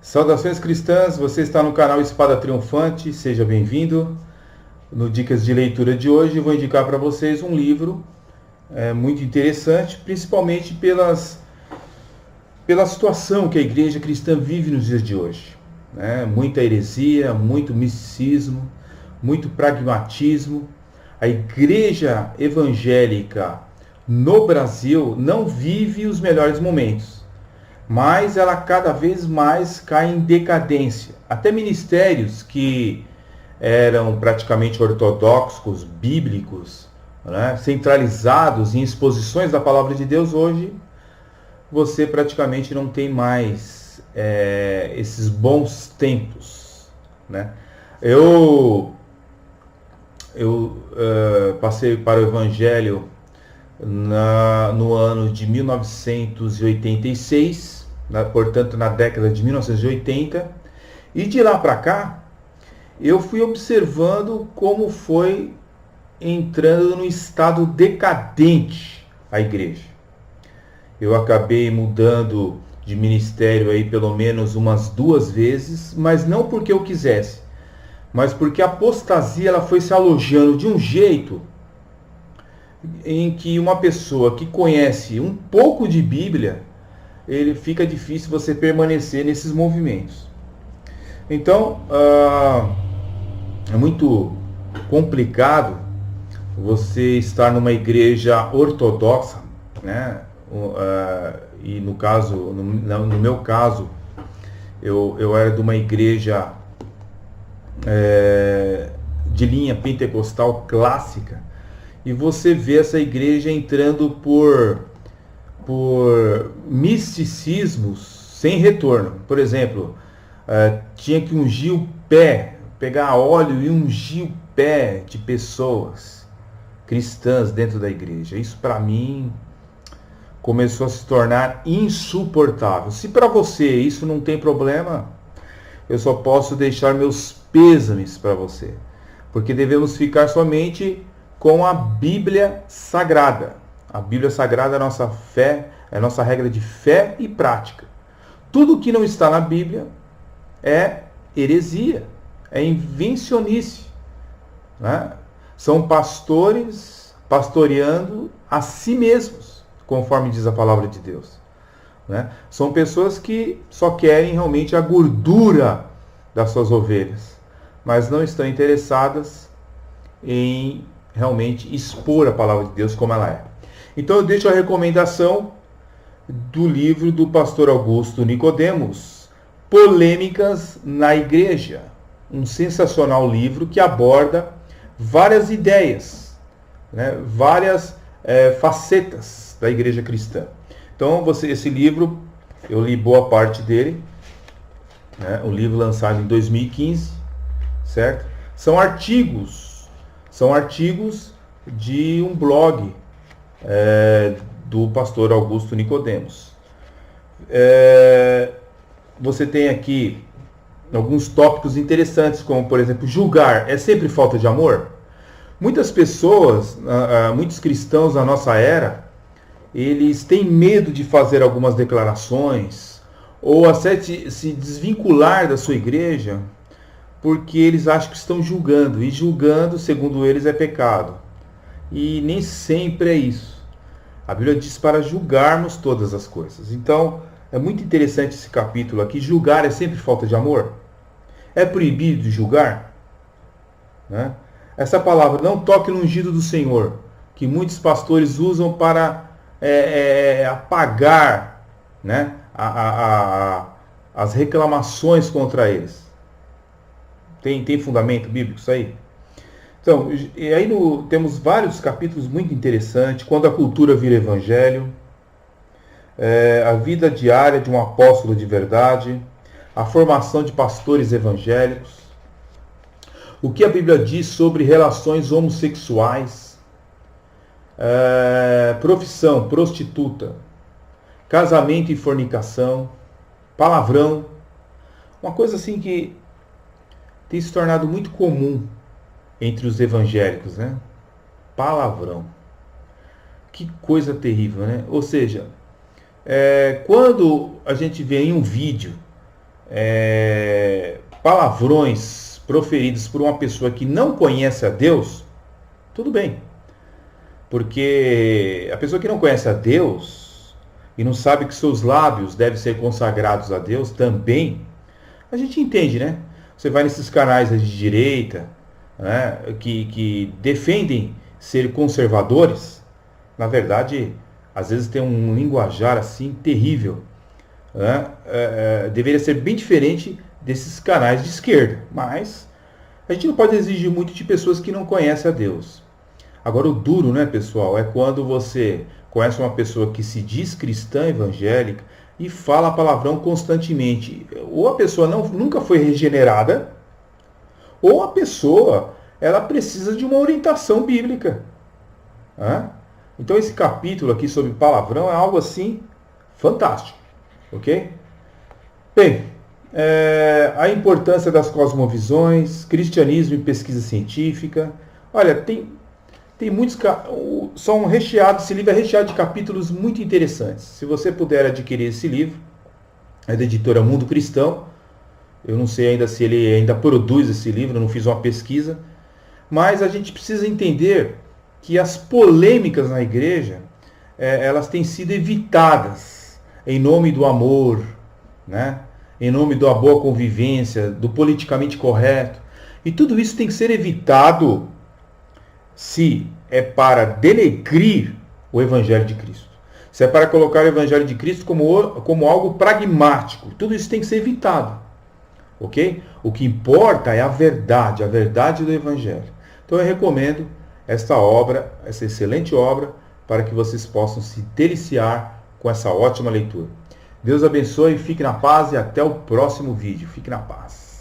Saudações cristãs, você está no canal Espada Triunfante, seja bem-vindo. No Dicas de Leitura de hoje vou indicar para vocês um livro muito interessante, principalmente pela situação que a igreja cristã vive nos dias de hoje. Muita heresia, muito misticismo, muito pragmatismo. A igreja evangélica no Brasil não vive os melhores momentos, mas ela cada vez mais cai em decadência. Até ministérios que eram praticamente ortodoxos, bíblicos, centralizados em exposições da palavra de Deus, hoje você praticamente não tem mais esses bons tempos. Eu passei para o Evangelho no ano de 1986, portanto na década de 1980, e de lá para cá eu fui observando como foi entrando no estado decadente a igreja. Eu acabei mudando de ministério aí pelo menos umas 2 vezes, mas não porque eu quisesse, mas porque a apostasia ela foi se alojando de um jeito em que uma pessoa que conhece um pouco de Bíblia, ele fica difícil você permanecer nesses movimentos. Então, é muito complicado você estar numa igreja ortodoxa, e no meu caso, eu era de uma igreja de linha pentecostal clássica, e você vê essa igreja entrando por misticismos sem retorno. Por exemplo, tinha que ungir o pé, pegar óleo e ungir o pé de pessoas cristãs dentro da igreja. Isso para mim começou a se tornar insuportável. Se para você isso não tem problema, eu só posso deixar meus pêsames para você, porque devemos ficar somente com a Bíblia Sagrada. A Bíblia Sagrada é a nossa fé, é a nossa regra de fé e prática. Tudo que não está na Bíblia é heresia, é invencionice. São pastores pastoreando a si mesmos, conforme diz a palavra de Deus. São pessoas que só querem realmente a gordura das suas ovelhas, mas não estão interessadas em realmente expor a palavra de Deus como ela é. Então eu deixo a recomendação do livro do pastor Augusto Nicodemos, Polêmicas na Igreja. Um sensacional livro que aborda várias ideias, várias facetas da igreja cristã. Então esse livro, eu li boa parte dele, o livro lançado em 2015, certo? São artigos de um blog do pastor Augusto Nicodemos. Você tem aqui alguns tópicos interessantes, como por exemplo, julgar é sempre falta de amor? Muitas pessoas, muitos cristãos na nossa era, eles têm medo de fazer algumas declarações, ou até se desvincular da sua igreja, porque eles acham que estão julgando, e julgando, segundo eles, é pecado. E nem sempre é isso. A Bíblia diz para julgarmos todas as coisas. Então, é muito interessante esse capítulo aqui. Julgar é sempre falta de amor? É proibido julgar? Essa palavra, não toque no ungido do Senhor, que muitos pastores usam para apagar as reclamações contra eles. Tem fundamento bíblico isso aí? Então, e aí temos vários capítulos muito interessantes. Quando a cultura vira evangelho, a vida diária de um apóstolo de verdade, a formação de pastores evangélicos, o que a Bíblia diz sobre relações homossexuais, profissão, prostituta, casamento e fornicação, palavrão, uma coisa assim que tem se tornado muito comum entre os evangélicos, Palavrão. Que coisa terrível, Ou seja, quando a gente vê em um vídeo palavrões proferidos por uma pessoa que não conhece a Deus, tudo bem. Porque a pessoa que não conhece a Deus e não sabe que seus lábios devem ser consagrados a Deus também, a gente entende, né? Você vai nesses canais de direita, né, que defendem ser conservadores, na verdade, às vezes tem um linguajar assim terrível, né? Deveria ser bem diferente desses canais de esquerda, mas a gente não pode exigir muito de pessoas que não conhecem a Deus. Agora, o duro, né, pessoal, é quando você conhece uma pessoa que se diz cristã evangélica e fala palavrão constantemente. Ou a pessoa nunca foi regenerada, ou a pessoa ela precisa de uma orientação bíblica. Né? Então, esse capítulo aqui sobre palavrão é algo assim fantástico. Ok? Bem, a importância das cosmovisões, cristianismo e pesquisa científica. Olha, tem muitos, são recheados, esse livro é recheado de capítulos muito interessantes. Se você puder adquirir esse livro, é da editora Mundo Cristão. Eu não sei ainda se ele ainda produz esse livro, eu não fiz uma pesquisa. Mas a gente precisa entender que as polêmicas na igreja, elas têm sido evitadas em nome do amor, né? Em nome da boa convivência, do politicamente correto. E tudo isso tem que ser evitado se é para denegrir o Evangelho de Cristo. Se é para colocar o Evangelho de Cristo como algo pragmático. Tudo isso tem que ser evitado. Ok? O que importa é a verdade do Evangelho. Então eu recomendo esta obra, essa excelente obra, para que vocês possam se deliciar com essa ótima leitura. Deus abençoe, fique na paz e até o próximo vídeo. Fique na paz.